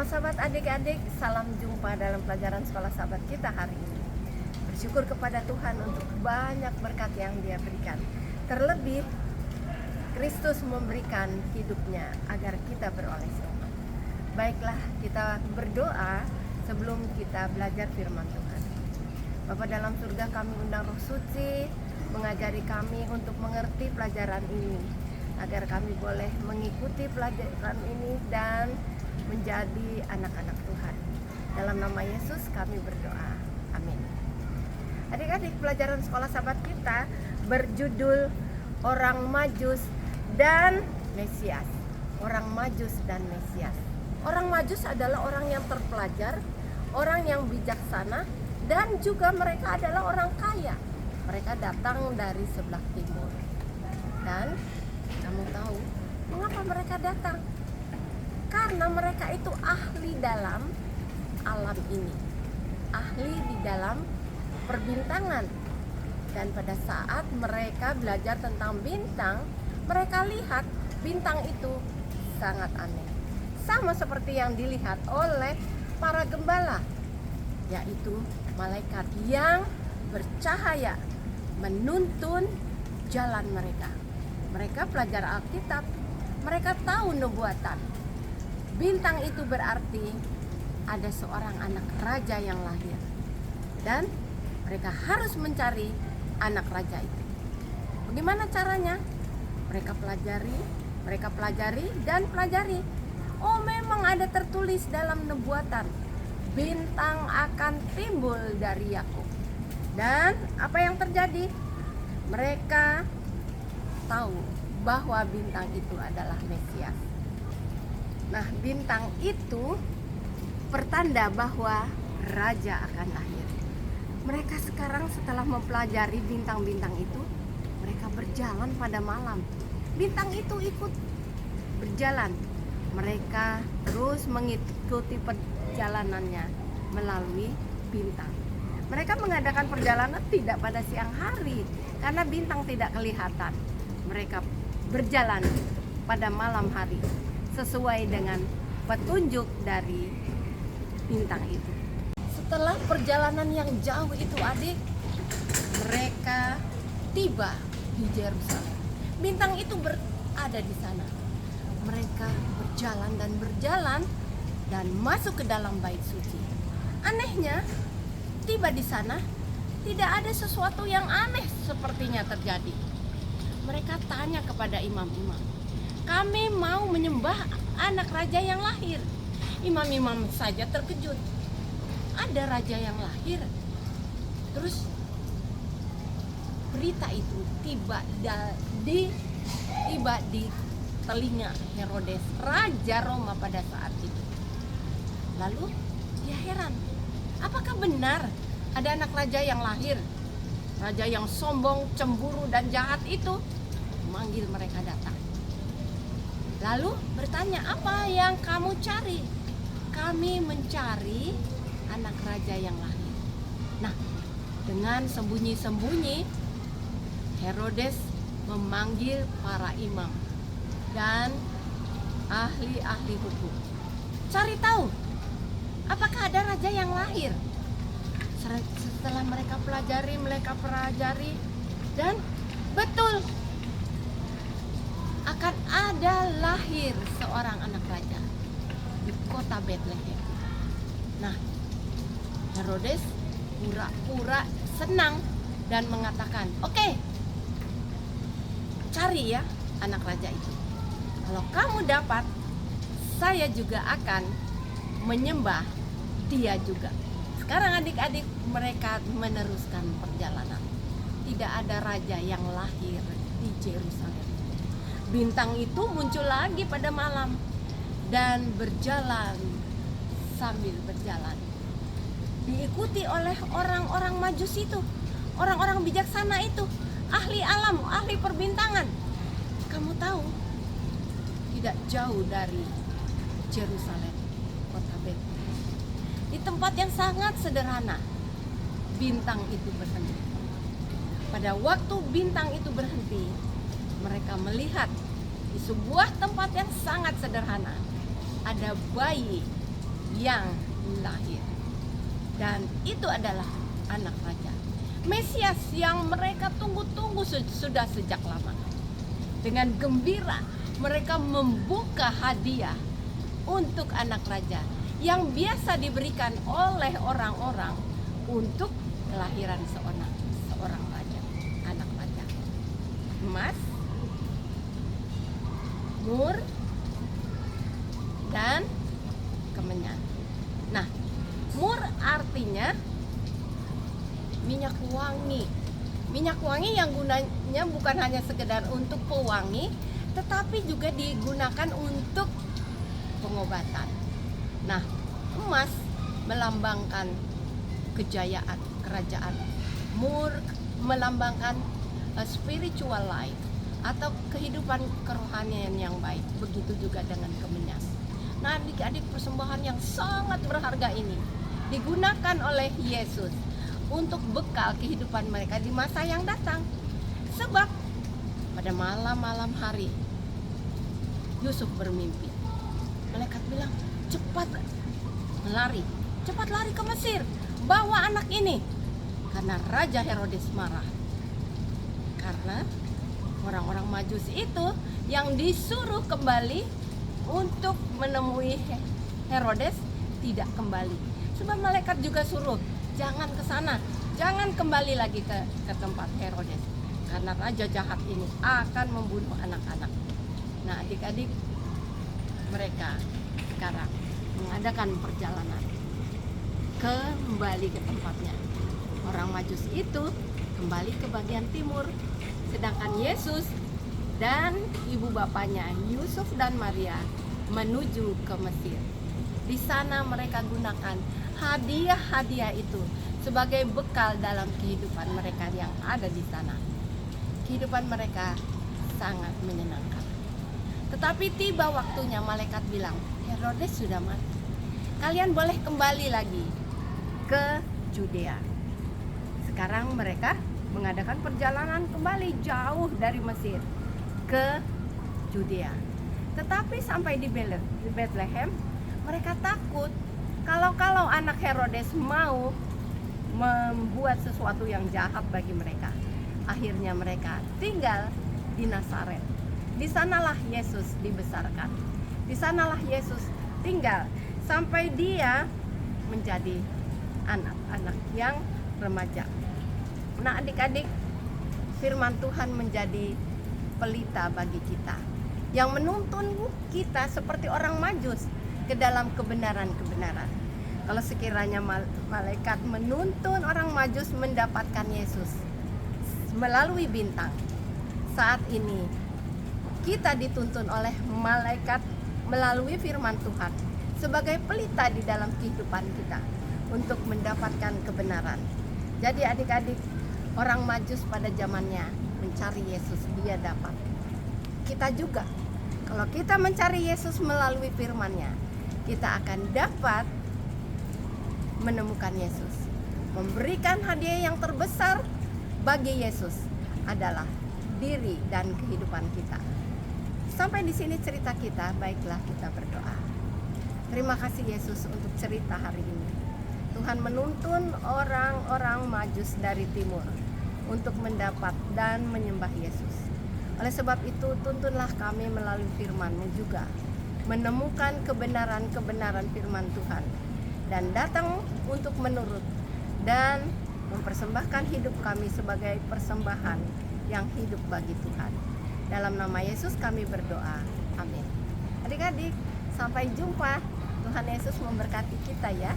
Selamat sahabat adik-adik, salam jumpa dalam pelajaran sekolah sahabat kita hari ini. Bersyukur kepada Tuhan untuk banyak berkat yang Dia berikan. Terlebih, Kristus memberikan hidupnya agar kita beroleh selamat. Baiklah, kita berdoa sebelum kita belajar firman Tuhan. Bapa dalam surga, kami undang Roh Suci mengajari kami untuk mengerti pelajaran ini, agar kami boleh mengikuti pelajaran ini dan menjadi anak-anak Tuhan. Dalam nama Yesus kami berdoa. Amin. Adik-adik, pelajaran sekolah sahabat kita berjudul Orang Majus dan Mesias. Orang Majus dan Mesias. Orang Majus adalah orang yang terpelajar, orang yang bijaksana, dan juga mereka adalah orang kaya. Mereka datang dari sebelah timur. Dan kamu tahu mengapa mereka datang? Karena mereka itu ahli dalam alam ini, ahli di dalam perbintangan. Dan pada saat mereka belajar tentang bintang, mereka lihat bintang itu sangat aneh, sama seperti yang dilihat oleh para gembala, yaitu malaikat yang bercahaya menuntun jalan mereka. Mereka pelajar Alkitab, mereka tahu nubuatan. Bintang itu berarti ada seorang anak raja yang lahir, dan mereka harus mencari anak raja itu. Bagaimana caranya? Mereka pelajari dan pelajari. Oh, memang ada tertulis dalam nubuatan, bintang akan timbul dari Yakub. Dan apa yang terjadi? Mereka tahu bahwa bintang itu adalah Mesias. Nah, bintang itu pertanda bahwa raja akan lahir. Mereka sekarang setelah mempelajari bintang-bintang itu, mereka berjalan pada malam. Bintang itu ikut berjalan. Mereka terus mengikuti perjalanannya melalui bintang. Mereka mengadakan perjalanan tidak pada siang hari karena bintang tidak kelihatan. Mereka berjalan pada malam hari sesuai dengan petunjuk dari bintang itu. Setelah perjalanan yang jauh itu, adik, mereka tiba di Yerusalem. Bintang itu berada di sana. Mereka berjalan dan masuk ke dalam bait suci. Anehnya, tiba di sana tidak ada sesuatu yang aneh sepertinya terjadi. Mereka tanya kepada imam-imam, kami mau menyembah anak raja yang lahir. Imam-imam saja terkejut. Ada raja yang lahir. Terus berita itu tiba di telinga Herodes, raja Roma pada saat itu. Lalu dia heran, apakah benar ada anak raja yang lahir? Raja yang sombong, cemburu, dan jahat itu memanggil mereka datang. Lalu bertanya, apa yang kamu cari? Kami mencari anak raja yang lahir. Nah, dengan sembunyi-sembunyi, Herodes memanggil para imam dan ahli-ahli hukum. Cari tahu, apakah ada raja yang lahir? Setelah mereka pelajari, dan betul, akan ada lahir seorang anak raja di kota Bethlehem. Nah, Herodes pura-pura senang dan mengatakan, oke, cari ya anak raja itu. Kalau kamu dapat, saya juga akan menyembah dia juga. Sekarang adik-adik, mereka meneruskan perjalanan. Tidak ada raja yang lahir di Yerusalem. Bintang itu muncul lagi pada malam dan berjalan sambil berjalan. Diikuti oleh orang-orang Majus itu, orang-orang bijaksana itu, ahli alam, ahli perbintangan. Kamu tahu, tidak jauh dari Yerusalem, kota Bethlehem, di tempat yang sangat sederhana, bintang itu berhenti. Pada waktu bintang itu berhenti, mereka melihat di sebuah tempat yang sangat sederhana ada bayi yang lahir. Dan itu adalah anak raja, Mesias yang mereka tunggu-tunggu sudah sejak lama. Dengan gembira mereka membuka hadiah untuk anak raja yang biasa diberikan oleh orang-orang untuk kelahiran seorang raja, anak raja. Emas, mur, dan kemenyan. Nah, mur artinya minyak wangi. Minyak wangi yang gunanya bukan hanya sekedar untuk pewangi, tetapi juga digunakan untuk pengobatan. Nah, emas melambangkan kejayaan, kerajaan. Mur melambangkan spiritual life atau kehidupan kerohanian yang baik. Begitu juga dengan kemenyan. Nah, adik-adik, persembahan yang sangat berharga ini digunakan oleh Yesus untuk bekal kehidupan mereka di masa yang datang. Sebab pada malam-malam hari Yusuf bermimpi. Malaikat bilang, cepat lari ke Mesir, bawa anak ini. Karena Raja Herodes marah. Karena orang-orang Majus itu yang disuruh kembali untuk menemui Herodes tidak kembali. Sebab malaikat juga suruh, jangan ke sana, jangan kembali lagi ke tempat Herodes, karena raja jahat ini akan membunuh anak-anak. Nah, adik-adik, mereka sekarang mengadakan perjalanan kembali ke tempatnya. Orang Majus itu kembali ke bagian timur, sedangkan Yesus dan ibu bapanya Yusuf dan Maria menuju ke Mesir. Di sana mereka gunakan hadiah-hadiah itu sebagai bekal dalam kehidupan mereka yang ada di sana. Kehidupan mereka sangat menyenangkan. Tetapi tiba waktunya, malaikat bilang, Herodes sudah mati. Kalian boleh kembali lagi ke Judea. Sekarang mereka mengadakan perjalanan kembali jauh dari Mesir ke Judea. Tetapi sampai di Bethlehem, mereka takut kalau anak Herodes mau membuat sesuatu yang jahat bagi mereka. Akhirnya mereka tinggal di Nazaret. Di sanalah Yesus dibesarkan. Di sanalah Yesus tinggal sampai dia menjadi anak-anak yang remaja. Nah, adik-adik, firman Tuhan menjadi pelita bagi kita, yang menuntun kita seperti orang Majus ke dalam kebenaran-kebenaran. Kalau sekiranya malaikat menuntun orang Majus mendapatkan Yesus melalui bintang, saat ini kita dituntun oleh malaikat melalui firman Tuhan sebagai pelita di dalam kehidupan kita untuk mendapatkan kebenaran. Jadi adik-adik, orang Majus pada zamannya mencari Yesus, dia dapat. Kita juga, kalau kita mencari Yesus melalui firman-Nya, kita akan dapat menemukan Yesus. Memberikan hadiah yang terbesar bagi Yesus adalah diri dan kehidupan kita. Sampai di sini cerita kita, baiklah kita berdoa. Terima kasih Yesus untuk cerita hari ini. Tuhan menuntun orang-orang Majus dari timur untuk mendapat dan menyembah Yesus. Oleh sebab itu, tuntunlah kami melalui firman-Mu juga menemukan kebenaran-kebenaran firman Tuhan dan datang untuk menurut dan mempersembahkan hidup kami sebagai persembahan yang hidup bagi Tuhan. Dalam nama Yesus kami berdoa. Amin. Adik-adik, sampai jumpa. Tuhan Yesus memberkati kita ya.